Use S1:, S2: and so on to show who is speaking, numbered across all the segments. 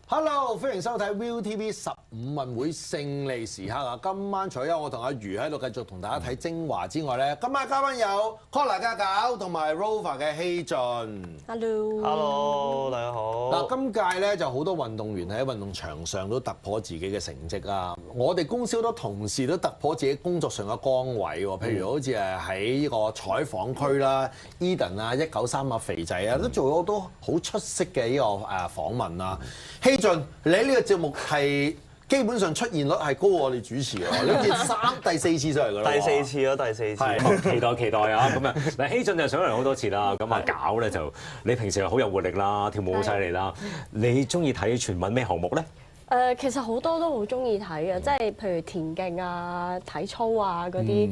S1: Hello， 歡迎收睇 ViuTV 15運會勝利時刻啊！今晚除咗我同阿余喺度繼續同大家睇精華之外咧，今晚嘉賓有 Collar 家搞同埋 Rover 嘅希俊。
S2: Hello， 大家好。
S1: 嗱，今屆咧就好多運動員喺運動場上都突破自己嘅成績啊！我哋公司好多同事都突破自己工作上嘅崗位喎，譬如好似係喺呢個採訪區啦，Eden 啊、193啊、肥仔啊，都做咗好多好出色嘅呢個訪問啊！希俊，你呢個節目係基本上出現率係高過我哋主持喎，你見第四次上嚟㗎啦。
S2: 第四次咯，第四次。
S3: 期待啊！咁啊，嗱，希俊就上嚟好多次啦。咁啊，搞咧就你平時好有活力啦，跳舞好犀利啦。你中意睇全運咩項目咧？
S4: 其實好多都好中意睇嘅，即係譬如田徑啊、體操啊嗰啲，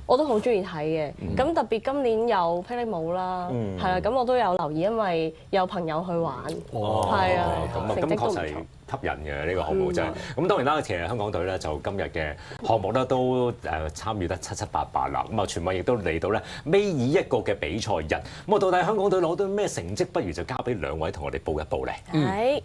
S4: 我都好中意睇嘅。咁特別今年有霹靂舞啦，係啦，咁我都有留意，因為有朋友去玩，係啊，
S3: 咁確實係吸引嘅呢個項目真係。咁當然啦，其實香港隊咧就今日嘅項目咧都參與得七七八八啦。咁啊，全運亦都嚟到咧尾一個嘅比賽日。咁啊，到底香港隊攞到咩成績？不如就交俾兩位同我哋報一報咧。
S4: 係。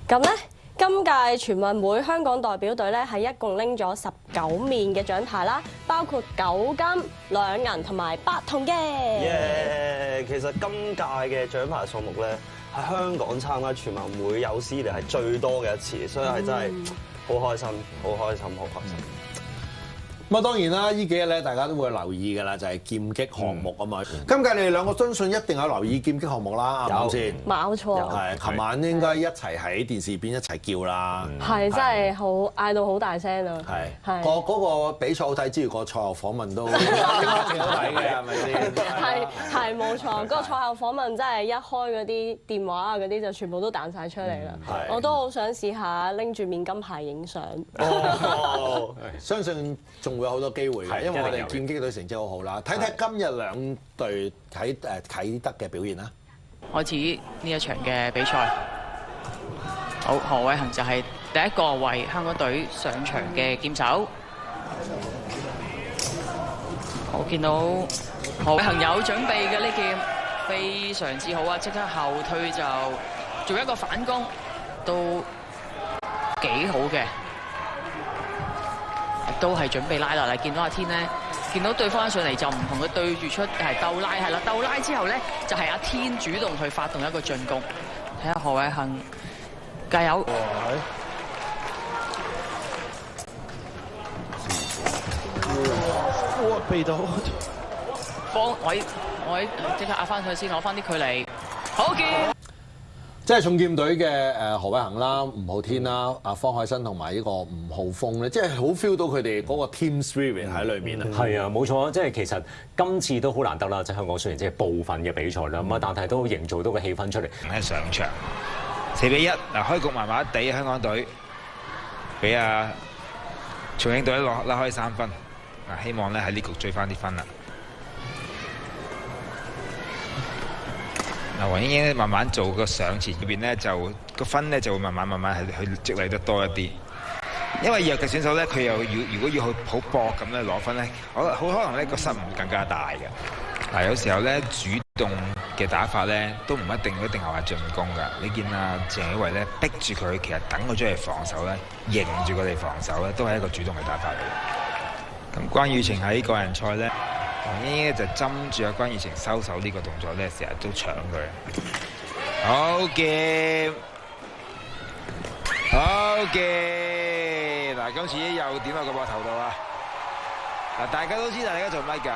S4: 咁咧？今屆全運會香港代表隊咧係一共拎咗19面嘅獎牌啦，包括9金、2銀同埋8銅嘅。
S2: 其實今屆嘅獎牌數目咧喺香港參加全運會有史以嚟係最多嘅一次，所以係真係好開心，好開心，好開心。
S1: 咁啊，當然啦，呢幾日咧大家都會留意㗎啦，就係劍擊項目啊嘛。今屆你哋兩個相信一定有留意劍擊項目啦，啱唔啱先？
S4: 冇錯。
S1: 係，琴晚應該一齊喺電視邊一齊叫啦。
S4: 係真係好嗌到好大聲啊！
S1: 係。嗰個比賽好睇之餘，個賽後訪問都應該幾好睇嘅，係咪先？
S4: 係冇錯，嗰個賽後訪問真係一開嗰啲電話啊嗰啲就全部都彈晒出嚟啦。我都好想試下拎住面金牌影相。
S1: 相信仲會有好多機會嘅，因為我哋劍擊隊成績好好啦。睇睇今日兩隊喺啟德嘅表現啦。
S5: 開始呢一場嘅比賽，好，何偉恒就係第一個為香港隊上場嘅劍手。我見到何偉恒有準備嘅呢劍，非常之好啊！即刻後退就做一個反攻，都幾好嘅。都係準備拉落嚟，見到阿天咧，見到對方一上嚟就唔同佢對住出係鬥拉，係啦，鬥拉之後咧就係阿天主動去發動一個進攻，睇下何偉恒加油！
S2: 哇！避到
S5: 方位即刻壓翻佢先，攞翻啲距離，好劍！
S1: 即係重劍隊嘅何偉恒啦、吳浩天啦、阿方海生同埋呢個吳浩峰咧，即係好 feel 到佢哋嗰個 team spirit 喺裏面啊！
S3: 係啊，冇錯，即係其實今次都好難得啦，即係香港雖然只係部分嘅比賽啦，咁啊，但係都營造到個氣氛出嚟。
S6: 喺上場4-1，嗱開局麻麻地，香港隊俾重慶隊拉開3分，嗱希望咧喺呢局追翻啲分啦。嗱，黃英英慢慢做個上前嗰邊咧，就個分咧就會慢慢係去積累得多一啲。因為弱嘅選手咧，佢又如果要好搏咁咧攞分咧，好可能咧個失誤更加大嘅。嗱，有時候咧主動嘅打法咧都唔一定係話進攻㗎。你見鄭曉維咧逼住佢，其實等佢出嚟防守咧，迎住佢哋防守咧，都係一個主動嘅打法嚟嘅。咁關宇晴喺個人賽咧。黃英英就針住阿關宇晴收手呢個動作咧，成日都搶佢。好嘅，好嘅。嗱，今次又點落個膊頭度啊！嗱，大家都知道大家做乜㗎？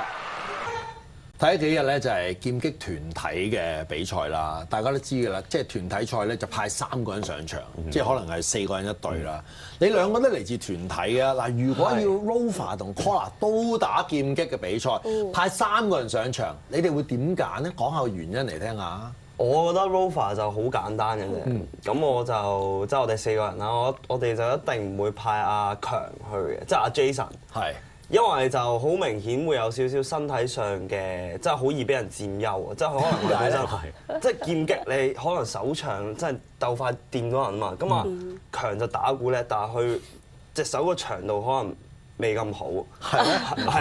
S1: 睇咗幾日咧就係劍擊團體嘅比賽啦，大家都知㗎啦，即係團體賽咧就派3個人上場，即係可能係4個人一隊啦。你兩個都嚟自團體啊，嗱，如果要 Rover 同 Collar 都打劍擊嘅比賽，派3個人上場，你哋會點揀咧？講下個原因嚟聽下。
S2: 我覺得 Rover 就好簡單嘅啫，咁我就即係我哋4個人啦，我哋就一定唔會派阿強去嘅，即係阿 Jason。係。因為就好明顯會有少少身體上嘅，即係好易俾人佔優啊！即係可能佢本身即係劍擊，你可能手長，即係鬥快掂到人嘛。咁啊，強就打鼓咧，但係佢隻手個長度可能未咁好。
S1: 係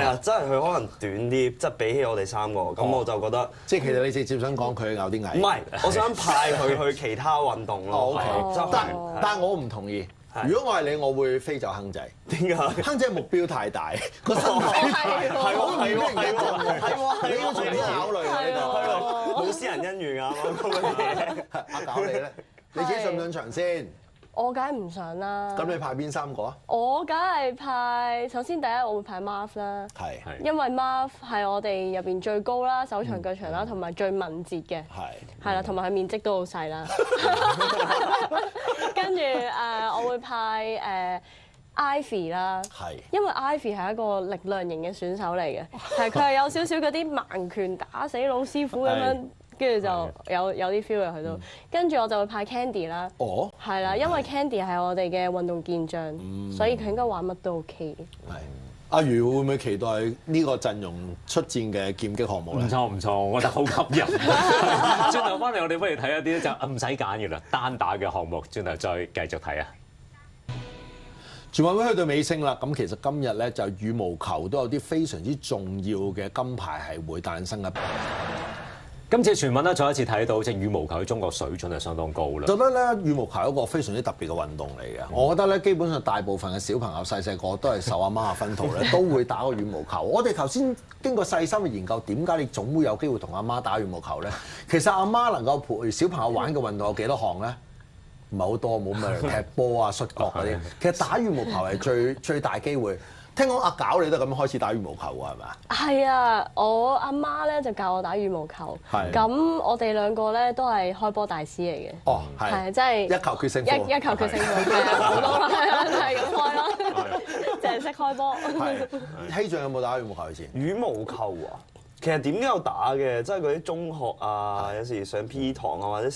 S2: 啊，真係佢可能短啲，即係比起我哋3個，咁我就覺得
S1: 即係其實你直接想講佢有啲矮。
S2: 唔係，我想派佢去其他運動咯。
S1: 但係我唔同意。如果我係你，我會飛走亨仔。
S2: 點解？
S1: 亨仔目標太大，個身體係喎，你要重新考慮啊！呢個
S2: 冇私人恩怨啊咁嘅嘢。
S1: 阿搞你咧，你自己上唔上場先？
S4: 我梗係唔想啦。
S1: 咁你派邊3個啊？
S4: 我梗係派，首先第一我會派 Marv 啦，因為 Marv 係我哋入邊最高啦，手長腳長啦，同埋最敏捷嘅，係啦，同埋佢面積都好細啦。跟住我會派Ivy 啦，因為 Ivy 係一個力量型嘅選手嚟嘅，係佢係有少少嗰啲盲拳打死老師傅咁樣。跟住就有啲 feel 嘅佢都，跟住我就會派 Candy 啦，係啦，因為 Candy 係我哋嘅運動健將，所以佢應該玩乜都 OK 嘅。
S1: 係，阿如會唔會期待呢個陣容出戰嘅劍擊項目咧？
S3: 唔錯，我覺得好吸引。轉頭翻嚟，我哋不如睇一啲咧就唔使揀嘅啦，單打嘅項目，轉頭再繼續睇啊！
S1: 全運會去到尾聲啦，咁其實今日咧就羽毛球都有啲非常之重要嘅金牌係會誕生嘅。
S3: 今次全運咧，再一次睇到即係羽毛球喺中國水準係相當高啦。
S1: 覺得咧羽毛球係一個非常之特別嘅運動嚟嘅。我覺得咧基本上大部分嘅小朋友細個都係受阿媽嘅薰陶咧，都會打個羽毛球。我哋頭先經過細心嘅研究，點解你總會有機會同阿媽打羽毛球咧？其實阿媽能夠陪小朋友玩嘅運動有幾多項咧？唔係好多，冇咩踢波啊、摔角嗰啲。其實打羽毛球係最大機會。聽講阿搞你都咁樣開始打羽毛球喎，係咪啊？係
S4: 啊，我阿媽咧就教我打羽毛球。咁我哋兩個咧都係開波大師嚟嘅。
S1: 哦，係，
S4: 即係
S1: 一球決勝負。
S4: 一球決勝負，係啊，好多啦，係咁開咯，淨係識開波。
S1: 希象有冇打羽毛球以前？
S2: 羽毛球啊，其實點都有打嘅，即係嗰啲中學啊，有時上 P 堂啊，或者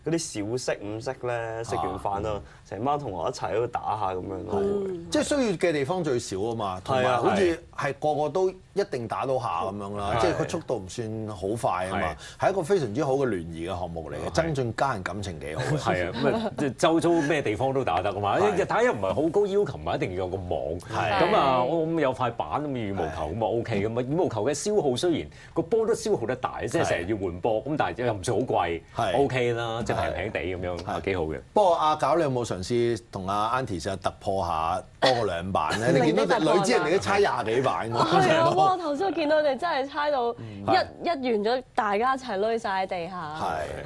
S2: 嗰啲小息午息咧，食完飯啊，成班同學一齊喺度打下咁樣咯。
S1: 即係需要嘅地方最少啊嘛，同埋好似係個個都一定打到下咁樣啦。即係佢速度唔算好快啊嘛，係一個非常之好嘅聯誼嘅項目嚟嘅，增進家人感情幾好。
S3: 係啊，咁啊，即係周遭咩地方都打得噶嘛。打又唔係好高要求，唔係一定要有個網。咁啊，我有塊板咁羽毛球咁啊 OK 咁啊。羽毛球嘅消耗雖然個波都消耗得大，即係成日要換波，咁但係又唔算好貴，OK 啦。平平地咁樣係幾好嘅。不
S1: 過阿搞你有冇嘗試同阿 Auntie 試下突破下多過2板咧？你見到隻女子人哋都猜20幾板㗎。
S4: 係啊！哇！頭先我見到你真係猜到一完咗，大家一齊攏晒喺地下。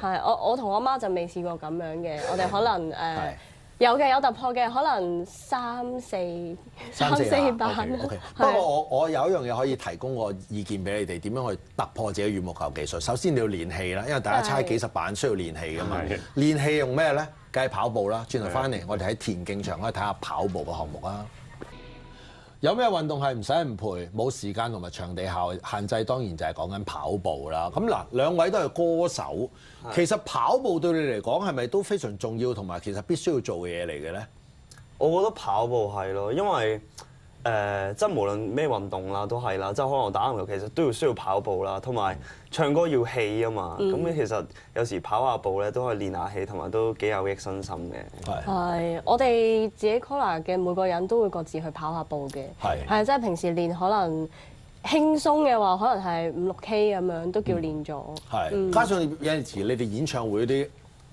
S4: 係我同我媽就未試過咁樣嘅，我哋可能有突破嘅，可能3、4板。
S1: 不過我有一樣嘢可以提供個意見俾你哋，點樣去突破自己羽毛球技術。首先你要練氣啦，因為大家猜幾十板需要練氣㗎嘛。練氣用咩咧？梗係跑步啦。轉頭翻嚟，我哋喺田徑場可以睇下跑步嘅項目啦。有咩運動係唔使人陪、冇時間同埋場地限制？當然就係講緊跑步啦。咁嗱，兩位都係歌手，其實跑步對你嚟講係咪都非常重要，同埋其實必須要做嘅嘢嚟嘅咧？
S2: 我覺得跑步係咯，因為即係無論咩運動啦都係啦，即係可能打籃球其實都需要跑步啦，同埋唱歌要氣啊嘛。咁其實有時跑下步咧都可以練下氣，同埋都幾有益身心嘅。
S4: 係，我哋自己 Collar 嘅每個人都會各自去跑下步嘅。係，即係平時練可能輕鬆嘅話，可能係5、6K 咁樣都叫練咗。
S1: 係，加上有陣時你哋演唱會啲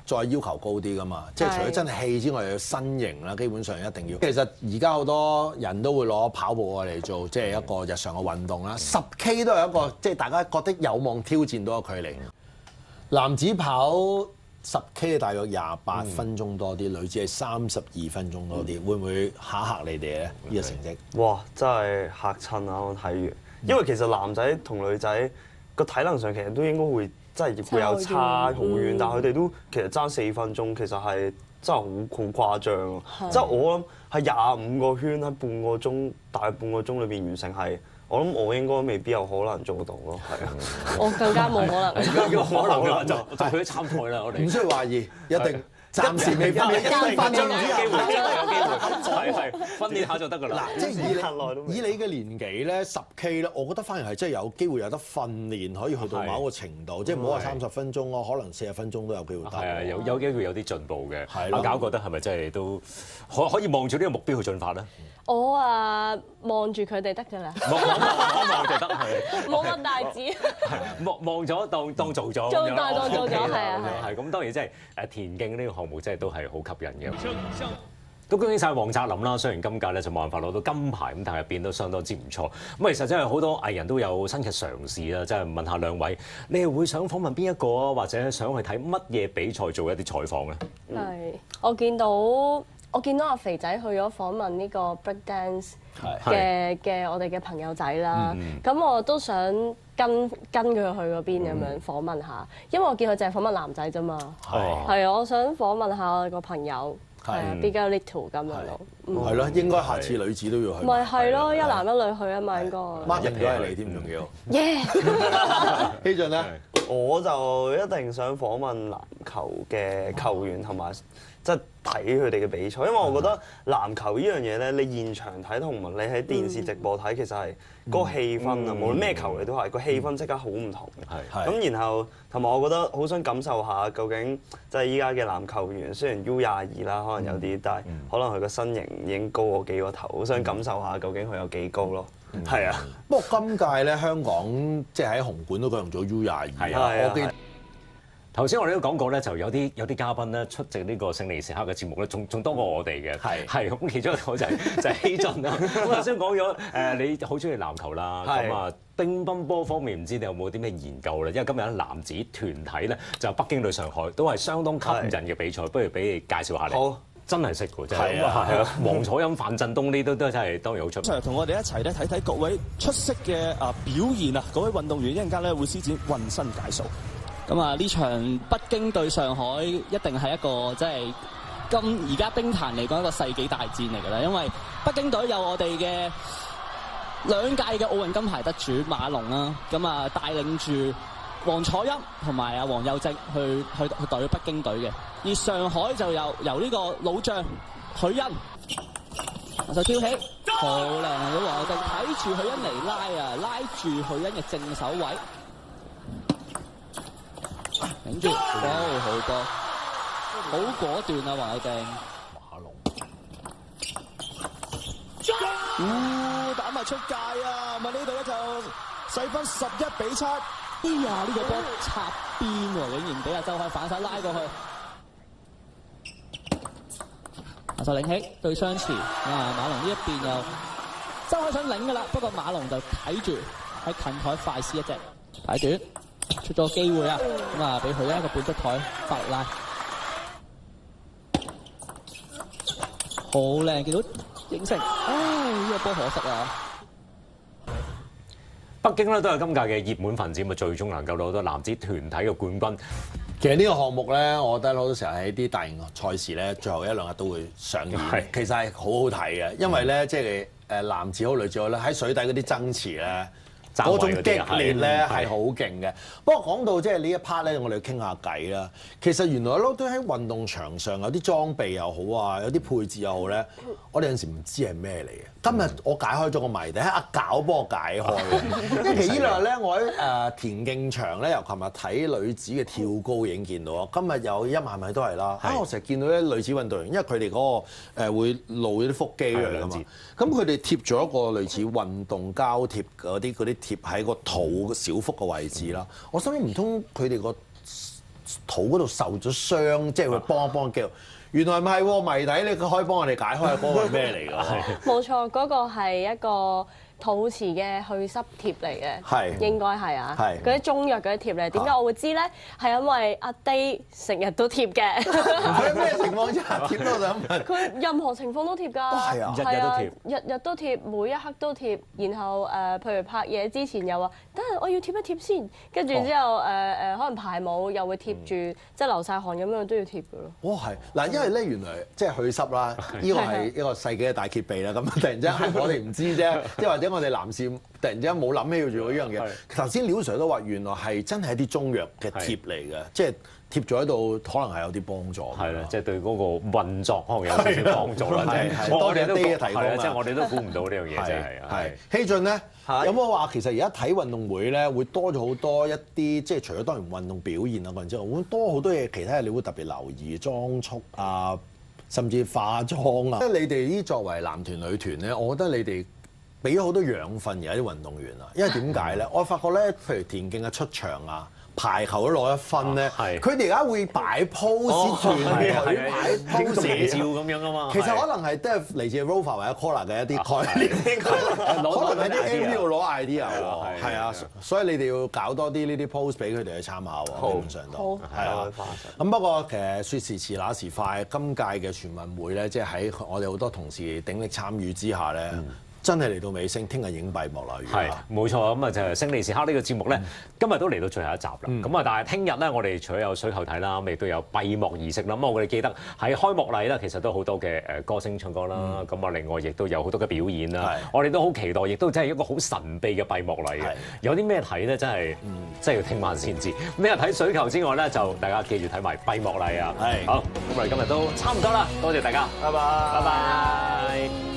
S1: 再要求高啲㗎嘛，即係除咗真係氣之外，又要身形啦，基本上一定要。其實而家好多人都會攞跑步嚟做，即係一個日常嘅運動啦。10K 都係一個即係大家覺得有望挑戰到嘅距離。男子跑10K 大約28分鐘多啲，女子係32分鐘多啲，會唔會嚇你哋咧？呢個成績？
S2: 哇！真係嚇親啊！我睇完，因為其實男仔同女仔個體能上其實都應該會。真係會有差好遠，但係佢哋都其實爭4分鐘，其實係真係好誇張啊！即係我諗係25個圈喺半個鐘，大概半個鐘裏邊完成係，我諗我應該未必有可能做到咯，係啊！
S4: 我更加冇可能，
S3: 可能就佢都參賽啦，我哋
S1: 唔需要懷疑，一定暫時未訓練，訓練
S3: 有機會，係訓練下就得㗎啦。
S1: 嗱，即係以你嘅年紀咧，10K 咧，我覺得反而係真係有機會有得訓練，可以去到某一個程度，即係唔好話30分鐘咯，可能40分鐘都有機會得。
S3: 係啊，有機會有啲進步嘅。
S1: 係
S3: 阿搞覺得係咪真係都可以望住呢個目標去進發咧？
S4: 我望住佢哋得㗎啦，
S3: 望就得係。
S4: 冇乜大志。
S3: 望咗當做咗，
S4: 當做咗，係啊，
S3: 係咁當然即係田徑呢個項目真係都係好吸引嘅。都恭喜晒黃澤林啦！雖然今屆咧就冇辦法攞到金牌咁，但係變都相當之唔錯。咁其實真係好多藝人都有新嘅嘗試啦。即係問下兩位，你係會想訪問邊一個啊？或者想去睇乜嘢比賽做一啲採訪咧？
S4: 係，我見到阿肥仔去咗訪問呢個 break dance 嘅我哋嘅朋友仔啦。咁我都想跟佢去嗰邊咁樣訪問下，因為我見佢淨係訪問男仔啫嘛。係啊，我想訪問下我個朋友。係啊，Bigger Little 咁樣咯。
S1: 係咯，應該下次女子都要去。
S4: 咪係咯，一男一女去啊嘛，應該。
S1: 孖認咗係你添，仲要。
S4: 耶！
S1: 希俊咧，
S2: 我就一定想訪問籃球嘅球員同埋即係睇佢哋嘅比賽，因為我覺得籃球呢樣嘢咧，你現場睇同埋你喺電視直播睇，其實係嗰個氣氛啊，無論咩球嚟都係個氣氛即刻好唔同嘅。咁然後同埋我覺得好想感受下究竟即係依家嘅籃球員，雖然 U22啦，可能有啲，但係可能佢個身形已經高我幾個頭，好想感受下究竟佢有幾高咯。係啊。
S1: 不過今屆咧香港即係喺紅館都舉行咗 U22 啊，我記得。
S3: 頭先我哋都講過咧，就有啲嘉賓咧出席呢個勝利時刻嘅節目咧，仲多過我哋嘅。係咁，其中一個就係希俊啦。咁頭先講咗你好中意籃球啦，咁啊乒乓波方面唔知你有冇啲咩研究咧？因為今日咧男子團體咧就北京對上海都係相當吸引嘅比賽，不如俾你介紹下你。好，真係識喎，真係。係啊，黃楚欽、范振東呢都真係當然好出名。
S7: 同我哋一齊咧睇睇各位出色嘅表現啊！各位運動員一陣間咧會施展渾身解數。咁啊！呢場北京對上海一定係一個即係而家乒壇嚟講一個世紀大戰嚟㗎啦，因為北京隊有我哋嘅2屆嘅奧運金牌得主馬龍啦，咁啊帶領住黃楚欽同埋阿黃祐證去代表北京隊嘅，而上海就由呢個老將許昕就挑起，好靚啊！黃祐證睇住許昕嚟拉住許昕嘅正手位。頂住，好多，好果斷啊！黃祐證，馬龍，打埋出界啊！咪呢度咧就細分11-7。哎呀，呢個波插邊喎，竟然俾阿周海反手拉過去。阿手領起對雙持，馬龍呢一邊又周海想領㗎啦，不過馬龍就睇住喺近台快施一隻擺短。出咗機會啊！咁啊，俾佢一個半側台發力拉，好靚，見到影城，呢個波可惜啊！
S3: 北京咧都係今屆嘅熱門分子，咪最終能夠攞到男子團體嘅冠軍。
S1: 其實呢個項目咧，我覺得好多時候喺啲大型賽事咧，最後1-2日都會上演。其實係好好睇嘅，因為咧即係男子好女子好咧，喺水底嗰啲爭持咧。嗰種激烈咧係好勁嘅。不過講到即係呢一 part 咧，我哋要傾下偈啦。其實原來都喺運動場上有啲裝備又好啊，有啲配置又好咧，我哋有陣時唔知係咩嚟嘅。今日我解開咗個謎底，喺阿搞幫我解開嘅。因為其實呢兩日咧，我喺田徑場咧，由琴日睇女子嘅跳高已經見到啊。今日有10000米都係啦。我成日見到啲女子運動員，因為佢哋嗰個會露咗啲腹肌嚟㗎嘛。咁佢哋貼咗一個類似運動膠貼嗰啲貼喺個肚小腹嘅位置啦。我心諗唔通佢哋個肚嗰度受咗傷，即係會幫一幫肌肉。原來唔係喎，謎底你可以幫我哋解開下嗰個係咩嚟㗎？
S4: 冇錯，嗰個係一個肚臍嘅去濕貼嚟嘅，應該係啊。嗰啲中藥嗰啲貼嚟，點解我會知咧？係因為阿 Day 成日都貼嘅。
S1: 佢咩情況之下貼都想問？
S4: 佢任何情況都貼㗎，
S1: 係啊，
S4: 日都貼，每一刻都貼。然後譬如拍嘢之前又話，等陣我要貼一貼先，跟住之後可能排舞又會貼住，即係流晒汗咁樣都要貼㗎咯。
S1: 哇，係嗱，因為咧原來即係去濕啦，呢個係一個世紀嘅大揭秘啦。咁突然之間我哋唔知啫，即係或者我哋男士突然之間冇諗起要做呢樣嘢。頭先廖 Sir 都話原來係真係一啲中藥嘅貼嚟嘅，即係貼咗喺度，可能係有啲幫助。
S3: 係啦，即係對嗰個運作可能有少少幫助啦。
S1: 多謝啲嘅提供啊！
S3: 即係我哋都估唔到呢樣嘢，真係。
S1: 係希俊咧，有冇話其實而家睇運動會咧，會多咗好多一啲，即係除咗當然運動表現啊嗰陣之外，會多好多嘢其他嘢，你會特別留意裝束啊，甚至化妝啊。即係你哋呢作為男團女團咧，我覺得你哋俾咗好多養分而家啲運動員啊，因為點解咧？我發覺咧，譬如田徑嘅出場啊。排球都攞1分咧，佢哋而家會擺 pose 團隊擺 pose
S3: 照咁樣啊嘛。
S1: 其實可能係都係嚟自 Rover 或者 Collar 嘅一啲概念，可能喺啲 MV 度攞 idea 喎。係啊，所以你哋要搞多啲呢啲 pose 俾佢哋去參考喎。基本上都係啊。咁不過其實說時遲那時快，今屆嘅全運會咧，即係喺我哋好多同事鼎力參與之下咧。真係嚟到尾聲，聽日已經閉幕啦。
S3: 係冇錯，咁啊就係勝利時刻呢個節目咧，今日都嚟到最後一集啦。咁啊，但係聽日咧，我哋除咗有水球睇啦，咁亦都有閉幕儀式啦。咁我哋記得喺開幕禮咧，其實都好多嘅歌星唱歌啦。咁啊，另外亦都有好多嘅表演啦。我哋都好期待，亦都真係一個好神秘嘅閉幕禮嘅。有啲咩睇咧？真係要聽晚先知。咁呢日睇水球之外咧，就大家記住睇埋閉幕禮啊。好，咁我哋今日都差唔多啦，多謝大家，拜拜。